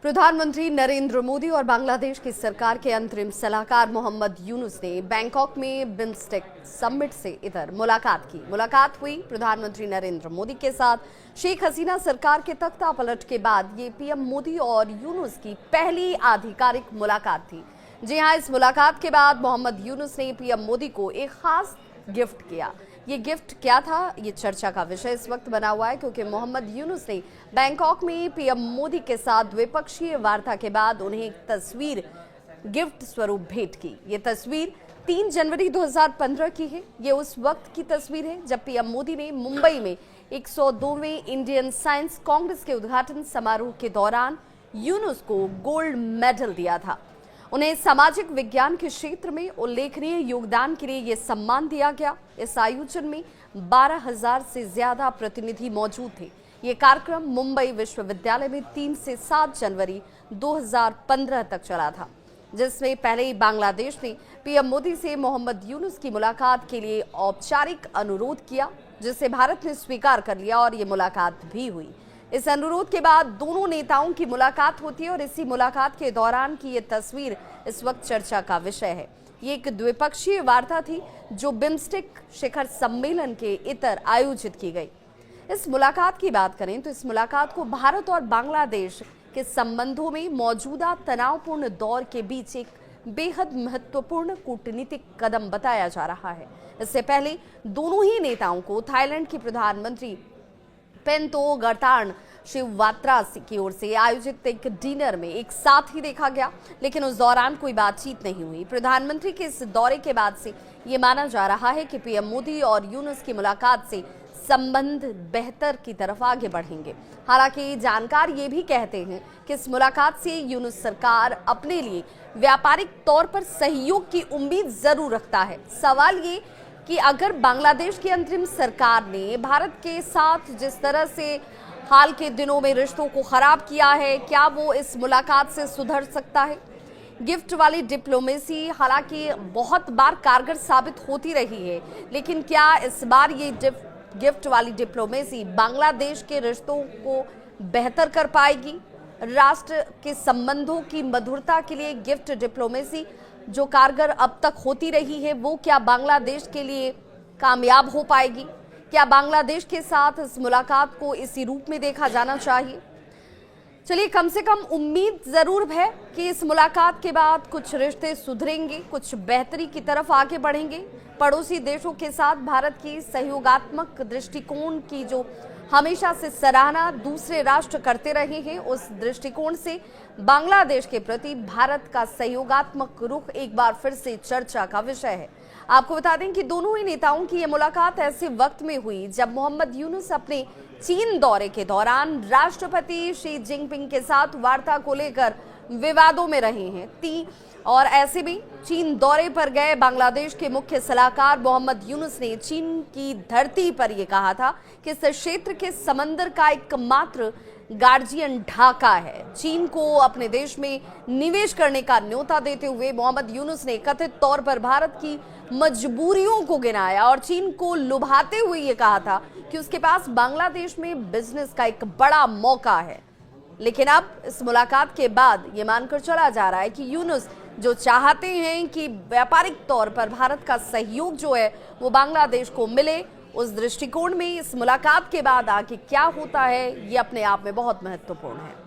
प्रधानमंत्री नरेंद्र मोदी और बांग्लादेश की सरकार के अंतरिम सलाहकार मोहम्मद यूनुस ने बैंकॉक में बिम्स्टेक समिट से इधर मुलाकात की। मुलाकात हुई प्रधानमंत्री नरेंद्र मोदी के साथ। शेख हसीना सरकार के तख्ता पलट के बाद ये पीएम मोदी और यूनुस की पहली आधिकारिक मुलाकात थी। जी हां, इस मुलाकात के बाद मोहम्मद यूनुस ने पीएम मोदी को एक खास गिफ्ट किया। ये गिफ्ट क्या था, ये चर्चा का विषय इस वक्त बना हुआ है, क्योंकि मोहम्मद यूनुस ने बैंकॉक में पीएम मोदी के साथ द्विपक्षीय वार्ता के बाद उन्हें एक तस्वीर गिफ्ट स्वरूप भेंट की। ये तस्वीर 3 जनवरी 2015 की है। ये उस वक्त की तस्वीर है जब पीएम मोदी ने मुंबई में 102वें इंडियन साइंस कांग्रेस के उद्घाटन समारोह के दौरान यूनुस को गोल्ड मेडल दिया था। उन्हें सामाजिक विज्ञान के क्षेत्र में उल्लेखनीय योगदान के लिए यह सम्मान दिया गया। इस आयोजन में 12,000 से ज्यादा प्रतिनिधि मौजूद थे। ये कार्यक्रम मुंबई विश्वविद्यालय में 3 से 7 जनवरी 2015 तक चला था, जिसमें पहले ही बांग्लादेश ने पीएम मोदी से मोहम्मद यूनुस की मुलाकात के लिए औपचारिक अनुरोध किया, जिसे भारत ने स्वीकार कर लिया और ये मुलाकात भी हुई। इस अनुरोध के बाद दोनों नेताओं की मुलाकात होती है और इसी मुलाकात के दौरान की ये तस्वीर इस वक्त चर्चा का विषय है। ये एक द्विपक्षीय वार्ता थी जो बिम्स्टेक शिखर सम्मेलन के इतर आयोजित की गई। इस मुलाकात की बात करें तो इस मुलाकात को भारत और बांग्लादेश के संबंधों में मौजूदा तनावपूर्ण दौर के बीच एक बेहद महत्वपूर्ण कूटनीतिक कदम बताया जा रहा है। इससे पहले दोनों ही नेताओं को थाईलैंड के प्रधानमंत्री पेंतो गर्तान शिववात्रा की ओर से आयोजित एक डिनर में एक साथ ही देखा गया, लेकिन उस दौरान कोई बातचीत नहीं हुई। प्रधानमंत्री के इस दौरे के बाद से ये माना जा रहा है कि पीएम मोदी और यूनुस की मुलाकात से संबंध बेहतर की तरफ आगे बढ़ेंगे। हालांकि जानकार ये भी कहते हैं कि इस मुलाकात से यूनुस सरकार अपने लिए व्यापारिक तौर पर सहयोग की उम्मीद जरूर रखता है। सवाल ये कि अगर बांग्लादेश की अंतरिम सरकार ने भारत के साथ जिस तरह से हाल के दिनों में रिश्तों को खराब किया है, क्या वो इस मुलाकात से सुधर सकता है? गिफ्ट वाली डिप्लोमेसी हालांकि बहुत बार कारगर साबित होती रही है, लेकिन क्या इस बार ये गिफ्ट वाली डिप्लोमेसी बांग्लादेश के रिश्तों को बेहतर कर पाएगी? राष्ट्र के संबंधों की मधुरता के लिए गिफ्ट डिप्लोमेसी जो कारगर अब तक होती रही है, वो क्या बांग्लादेश के लिए कामयाब हो पाएगी? क्या बांग्लादेश के साथ इस मुलाकात को इसी रूप में देखा जाना चाहिए? चलिए, कम से कम उम्मीद जरूर है कि इस मुलाकात के बाद कुछ रिश्ते सुधरेंगे, कुछ बेहतरी की तरफ आगे बढ़ेंगे। पड़ोसी देशों के साथ भारत की सहयोगात्मक दृष्टिकोण की जो हमेशा से सराहना दूसरे राष्ट्र करते रहे हैं, उस दृष्टिकोण से बांग्लादेश के प्रति भारत का सहयोगात्मक रुख एक बार फिर से चर्चा का विषय है। आपको बता दें कि दोनों ही नेताओं की यह मुलाकात ऐसे वक्त में हुई जब मोहम्मद यूनुस अपने चीन दौरे के दौरान राष्ट्रपति शी जिनपिंग के साथ वार्ता को लेकर विवादों में रहे हैं। और ऐसे में चीन दौरे पर गए बांग्लादेश के मुख्य सलाहकार मोहम्मद यूनुस ने चीन की धरती पर यह कहा था कि इस क्षेत्र के समंदर का एकमात्र गार्जियन ढाका है। चीन को अपने देश में निवेश करने का न्योता देते हुए मोहम्मद यूनुस ने कथित तौर पर भारत की मजबूरियों को गिनाया और चीन को लुभाते हुए ये कहा था कि उसके पास बांग्लादेश में बिजनेस का एक बड़ा मौका है। लेकिन अब इस मुलाकात के बाद ये मानकर चला जा रहा है कि यूनुस जो चाहते हैं कि व्यापारिक तौर पर भारत का सहयोग जो है वो बांग्लादेश को मिले, उस दृष्टिकोण में इस मुलाकात के बाद आगे क्या होता है ये अपने आप में बहुत महत्वपूर्ण है।